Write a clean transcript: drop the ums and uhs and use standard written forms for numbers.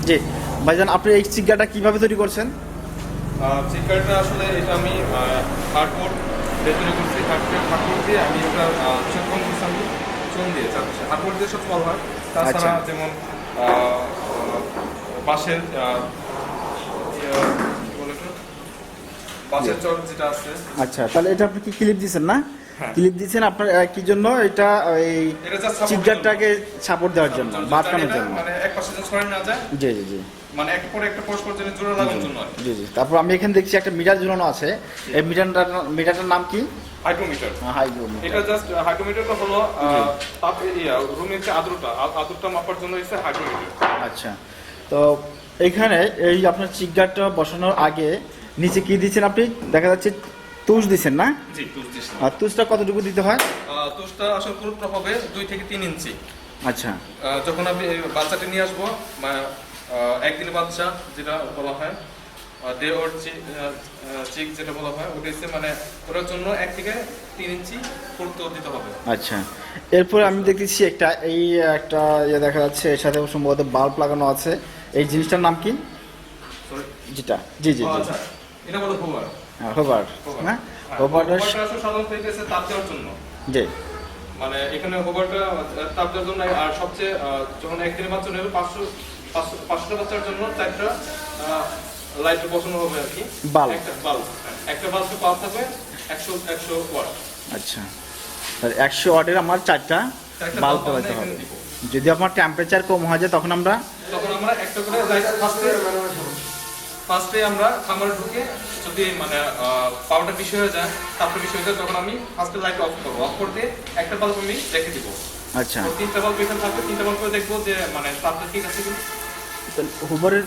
জি ভাইজান, আপনি এই চিগাটা কিভাবে তৈরি করছেন? চিকারটা আসলে এটা আমি হার্ডবোর্ড দিয়ে তৈরি করছি। হার্ডবোর্ড দিয়ে আমি একটা সেরকম করছি আমি চুন দিয়ে চারপাশে হার্ডবোর্ড দিয়ে সব ভালো হয়। তাছাড়া যেমন বাঁশের কি বলে এটা? বাঁশের চট যেটা আছে। আচ্ছা, তাহলে এটা আপনি কি ক্লিপ দিচ্ছেন না? হ্যাঁ। ক্লিপ দিচ্ছেন আপনার কি জন্য? এটা এই এটা just support চিগারটাকে সাপোর্ট দেওয়ার জন্য বা আটকানোর জন্য। মানে এক পাশে যেন ছড়ানো না যায়, জি জি জি মানে একটা পরে একটা পরস্পর যেন জোড়া লাগানোর জন্য আর কি। জি জি। তারপর আমি এখানে দেখছি একটা মিটার ঝুলানো আছে। এই মিটারটার নাম কি? হাইড্রোমিটার। হাইড্রোমিটার। এটা জাস্ট হাইড্রোমিটারটা হলো তাপ রুমের যে আর্দ্রতা মাপার জন্য হচ্ছে হাইড্রোমিটার। আচ্ছা, তো এইখানে এই আপনার চিগারটা বসানোর আগে নিচে কি দিচ্ছেন আপনি? দেখা যাচ্ছে তুষ দিচ্ছেন না? জি, তুষ দিচ্ছি। আর তুষটা কতটুকু দিতে হয়? তুষটা আসলে পুরোটা হবে 2 থেকে 3 ইঞ্চি। আচ্ছা যখন আমি এই বাচ্চাটি নিয়ে আসবো, একদিনের বাচ্চা যেটা বলা হয়, ডে ওর চিক যেটা বলা হয়, ওটা হচ্ছে মানে ওটার জন্য 1 থেকে 3 ইঞ্চি পুরুত্ব দিতে হবে। আচ্ছা, এরপর আমি দেখতেছি একটা দেখা যাচ্ছে, এর সাথে সম্ভবত বাল্ব লাগানো আছে। এই জিনিসটার নাম কি? সরি, যেটা জি জি জি আচ্ছা, এটা বলো হোভার। হ্যাঁ, হোভার। হ্যাঁ, হোভারটা হোভারটা আসলে সাধারণত এসে তাপ দেওয়ার জন্য। জি মানে এখানে হোভারটা তাপ দেওয়ার জন্য। আর সবচেয়ে যখন একদিনের বাচ্চা নেবে 500টা বাচ্চার জন্য 4টা লাইট বসানো হবে আর কি। বাল্ব। একটা বাল্বে পাওয়ার থাকবে 100 ওয়াট। আচ্ছা, তাহলে 100 ওয়াটের আমার 4টা বাল্ব লাগাতে হবে। যদি আমার টেম্পারেচার কম হয়ে যায় তখন আমরা একটা করে লাইট ফার্স্টে আমরা খামারে ঢুকে যদি মানে পাওয়ারটা বেশি হয়ে যায়, তাপটা বেশি হয়ে যায়, তখন আমি ফার্স্টে লাইট অফ করবো। অফ করতে একটা বাল্ব আমি রেখে দিব। আচ্ছা, 3টা বাল্ব এখানে থাকবে, 3টা বাল্ব করে দেখবো যে মানে তাপটা ঠিক আছে কিনা। তাহলে হোভারের